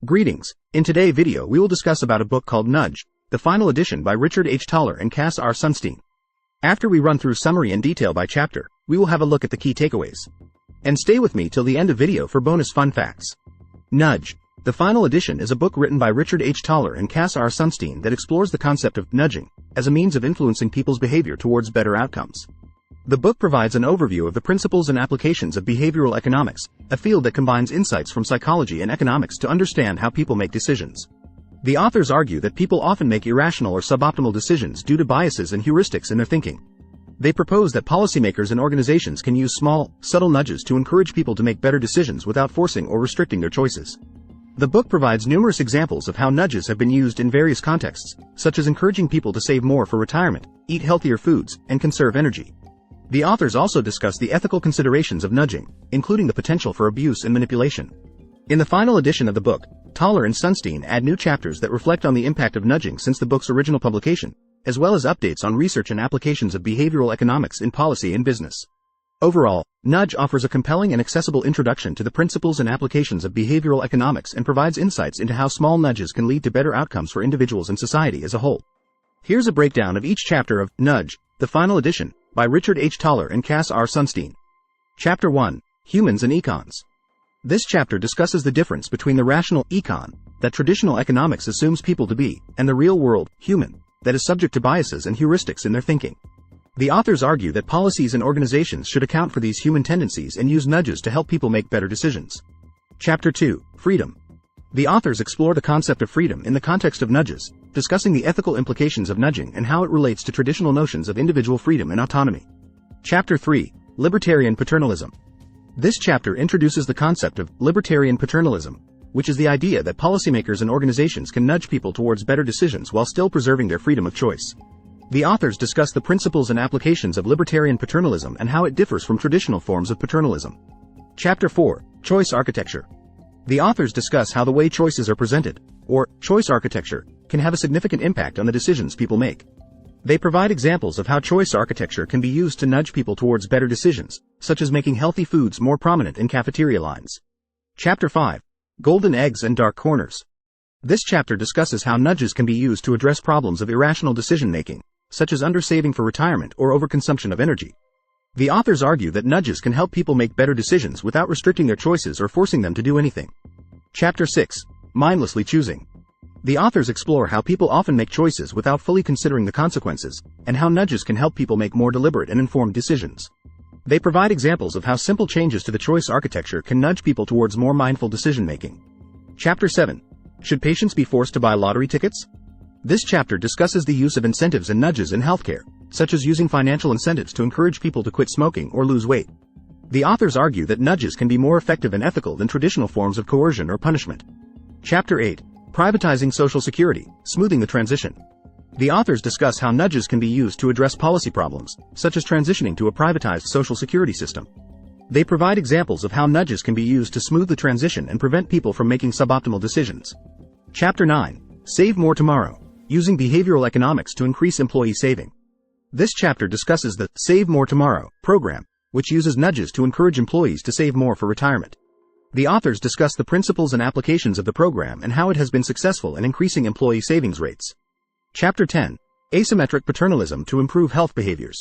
Greetings. In today's video we will discuss about a book called Nudge, the final edition by Richard H. Thaler and Cass R. Sunstein. After we run through summary and detail by chapter, we will have a look at the key takeaways. And stay with me till the end of video for bonus fun facts. Nudge, the final edition is a book written by Richard H. Thaler and Cass R. Sunstein that explores the concept of nudging as a means of influencing people's behavior towards better outcomes. The book provides an overview of the principles and applications of behavioral economics, a field that combines insights from psychology and economics to understand how people make decisions. The authors argue that people often make irrational or suboptimal decisions due to biases and heuristics in their thinking. They propose that policymakers and organizations can use small, subtle nudges to encourage people to make better decisions without forcing or restricting their choices. The book provides numerous examples of how nudges have been used in various contexts, such as encouraging people to save more for retirement, eat healthier foods, and conserve energy. The authors also discuss the ethical considerations of nudging, including the potential for abuse and manipulation. In the final edition of the book, Thaler and Sunstein add new chapters that reflect on the impact of nudging since the book's original publication, as well as updates on research and applications of behavioral economics in policy and business. Overall, Nudge offers a compelling and accessible introduction to the principles and applications of behavioral economics and provides insights into how small nudges can lead to better outcomes for individuals and society as a whole. Here's a breakdown of each chapter of Nudge, the final edition, by Richard H. Thaler and Cass R. Sunstein. Chapter 1, Humans and Econs. This chapter discusses the difference between the rational econ, that traditional economics assumes people to be, and the real-world human, that is subject to biases and heuristics in their thinking. The authors argue that policies and organizations should account for these human tendencies and use nudges to help people make better decisions. Chapter 2, Freedom. The authors explore the concept of freedom in the context of nudges, discussing the ethical implications of nudging and how it relates to traditional notions of individual freedom and autonomy. Chapter 3, Libertarian Paternalism. This chapter introduces the concept of libertarian paternalism, which is the idea that policymakers and organizations can nudge people towards better decisions while still preserving their freedom of choice. The authors discuss the principles and applications of libertarian paternalism and how it differs from traditional forms of paternalism. Chapter 4, Choice Architecture. The authors discuss how the way choices are presented, or choice architecture, can have a significant impact on the decisions people make. They provide examples of how choice architecture can be used to nudge people towards better decisions, such as making healthy foods more prominent in cafeteria lines. Chapter 5, Golden Eggs and Dark Corners. This chapter discusses how nudges can be used to address problems of irrational decision-making, such as undersaving for retirement or overconsumption of energy. The authors argue that nudges can help people make better decisions without restricting their choices or forcing them to do anything. Chapter 6, Mindlessly Choosing. The authors explore how people often make choices without fully considering the consequences, and how nudges can help people make more deliberate and informed decisions. They provide examples of how simple changes to the choice architecture can nudge people towards more mindful decision-making. Chapter 7, Should Patients Be Forced to Buy Lottery Tickets? This chapter discusses the use of incentives and nudges in healthcare, such as using financial incentives to encourage people to quit smoking or lose weight. The authors argue that nudges can be more effective and ethical than traditional forms of coercion or punishment. Chapter 8, Privatizing Social Security, Smoothing the Transition. The authors discuss how nudges can be used to address policy problems, such as transitioning to a privatized social security system. They provide examples of how nudges can be used to smooth the transition and prevent people from making suboptimal decisions. Chapter 9, Save More Tomorrow, Using Behavioral Economics to Increase Employee Saving. This chapter discusses the Save More Tomorrow program, which uses nudges to encourage employees to save more for retirement. The authors discuss the principles and applications of the program and how it has been successful in increasing employee savings rates. Chapter 10, Asymmetric Paternalism to Improve Health Behaviors.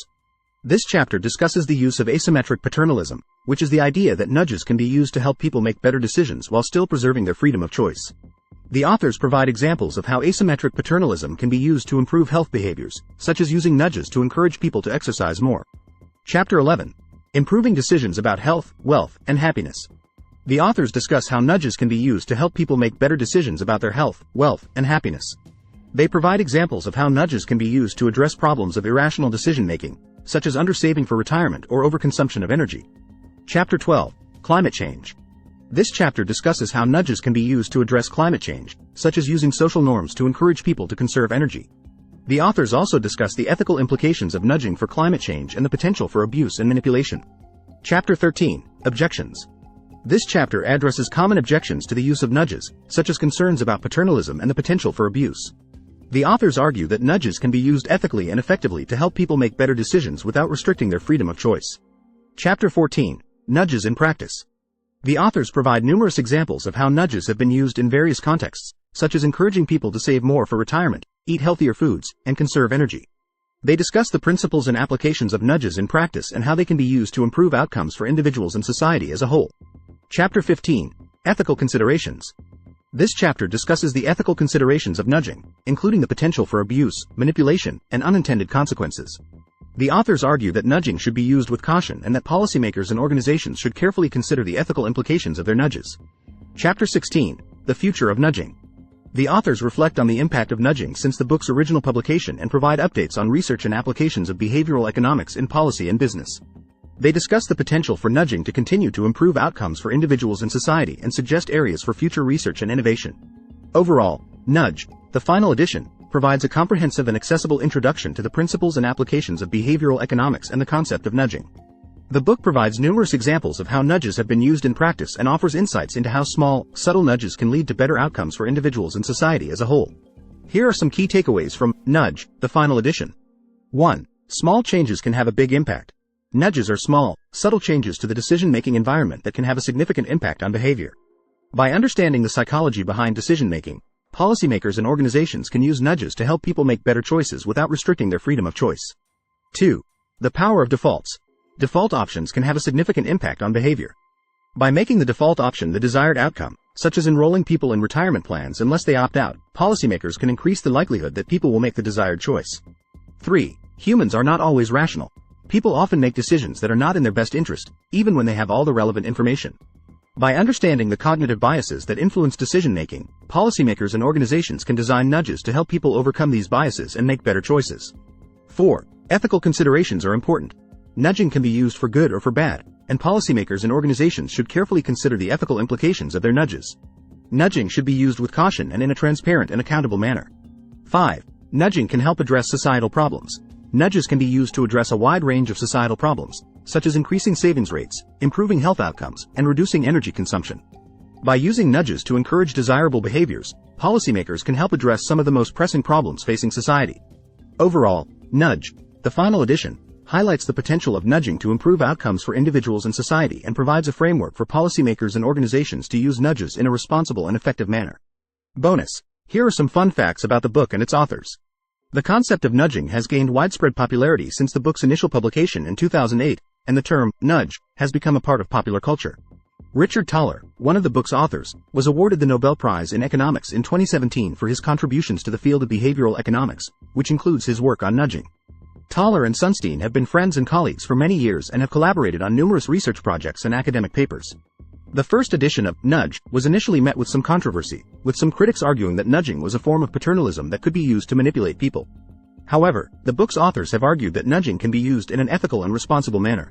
This chapter discusses the use of asymmetric paternalism, which is the idea that nudges can be used to help people make better decisions while still preserving their freedom of choice. The authors provide examples of how asymmetric paternalism can be used to improve health behaviors, such as using nudges to encourage people to exercise more. Chapter 11, Improving Decisions About Health, Wealth, and Happiness. The authors discuss how nudges can be used to help people make better decisions about their health, wealth, and happiness. They provide examples of how nudges can be used to address problems of irrational decision-making, such as undersaving for retirement or overconsumption of energy. Chapter 12, Climate Change. This chapter discusses how nudges can be used to address climate change, such as using social norms to encourage people to conserve energy. The authors also discuss the ethical implications of nudging for climate change and the potential for abuse and manipulation. Chapter 13, Objections. This chapter addresses common objections to the use of nudges, such as concerns about paternalism and the potential for abuse. The authors argue that nudges can be used ethically and effectively to help people make better decisions without restricting their freedom of choice. Chapter 14, Nudges in Practice. The authors provide numerous examples of how nudges have been used in various contexts, such as encouraging people to save more for retirement, eat healthier foods, and conserve energy. They discuss the principles and applications of nudges in practice and how they can be used to improve outcomes for individuals and society as a whole. Chapter 15. Ethical Considerations. This chapter discusses the ethical considerations of nudging, including the potential for abuse, manipulation, and unintended consequences. The authors argue that nudging should be used with caution and that policymakers and organizations should carefully consider the ethical implications of their nudges. Chapter 16. The Future of Nudging. The authors reflect on the impact of nudging since the book's original publication and provide updates on research and applications of behavioral economics in policy and business. They discuss the potential for nudging to continue to improve outcomes for individuals and society and suggest areas for future research and innovation. Overall, Nudge, the final edition, provides a comprehensive and accessible introduction to the principles and applications of behavioral economics and the concept of nudging. The book provides numerous examples of how nudges have been used in practice and offers insights into how small, subtle nudges can lead to better outcomes for individuals and society as a whole. Here are some key takeaways from Nudge, the final edition. 1. Small changes can have a big impact. Nudges are small, subtle changes to the decision-making environment that can have a significant impact on behavior. By understanding the psychology behind decision-making, policymakers and organizations can use nudges to help people make better choices without restricting their freedom of choice. 2. The power of defaults. Default options can have a significant impact on behavior. By making the default option the desired outcome, such as enrolling people in retirement plans unless they opt out, policymakers can increase the likelihood that people will make the desired choice. 3. Humans are not always rational. People often make decisions that are not in their best interest, even when they have all the relevant information. By understanding the cognitive biases that influence decision-making, policymakers and organizations can design nudges to help people overcome these biases and make better choices. 4. Ethical considerations are important. Nudging can be used for good or for bad, and policymakers and organizations should carefully consider the ethical implications of their nudges. Nudging should be used with caution and in a transparent and accountable manner. 5. Nudging can help address societal problems. Nudges can be used to address a wide range of societal problems, such as increasing savings rates, improving health outcomes, and reducing energy consumption. By using nudges to encourage desirable behaviors, policymakers can help address some of the most pressing problems facing society. Overall, Nudge, the final edition, highlights the potential of nudging to improve outcomes for individuals and society and provides a framework for policymakers and organizations to use nudges in a responsible and effective manner. Bonus: here are some fun facts about the book and its authors. The concept of nudging has gained widespread popularity since the book's initial publication in 2008, and the term nudge has become a part of popular culture. Richard Thaler, one of the book's authors, was awarded the Nobel Prize in Economics in 2017 for his contributions to the field of behavioral economics, which includes his work on nudging. Thaler and Sunstein have been friends and colleagues for many years and have collaborated on numerous research projects and academic papers. The first edition of Nudge was initially met with some controversy, with some critics arguing that nudging was a form of paternalism that could be used to manipulate people. However, the book's authors have argued that nudging can be used in an ethical and responsible manner.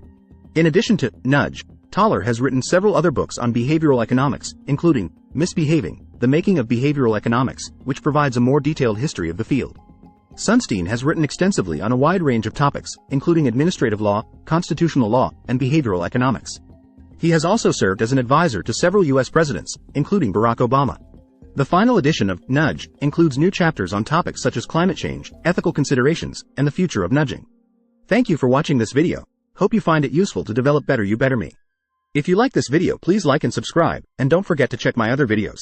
In addition to Nudge, Thaler has written several other books on behavioral economics, including Misbehaving: The Making of Behavioral Economics, which provides a more detailed history of the field. Sunstein has written extensively on a wide range of topics, including administrative law, constitutional law, and behavioral economics. He has also served as an advisor to several U.S. presidents, including Barack Obama. The final edition of Nudge includes new chapters on topics such as climate change, ethical considerations, and the future of nudging. Thank you for watching this video. Hope you find it useful to develop better you better me. If you like this video, please like and subscribe, and don't forget to check my other videos.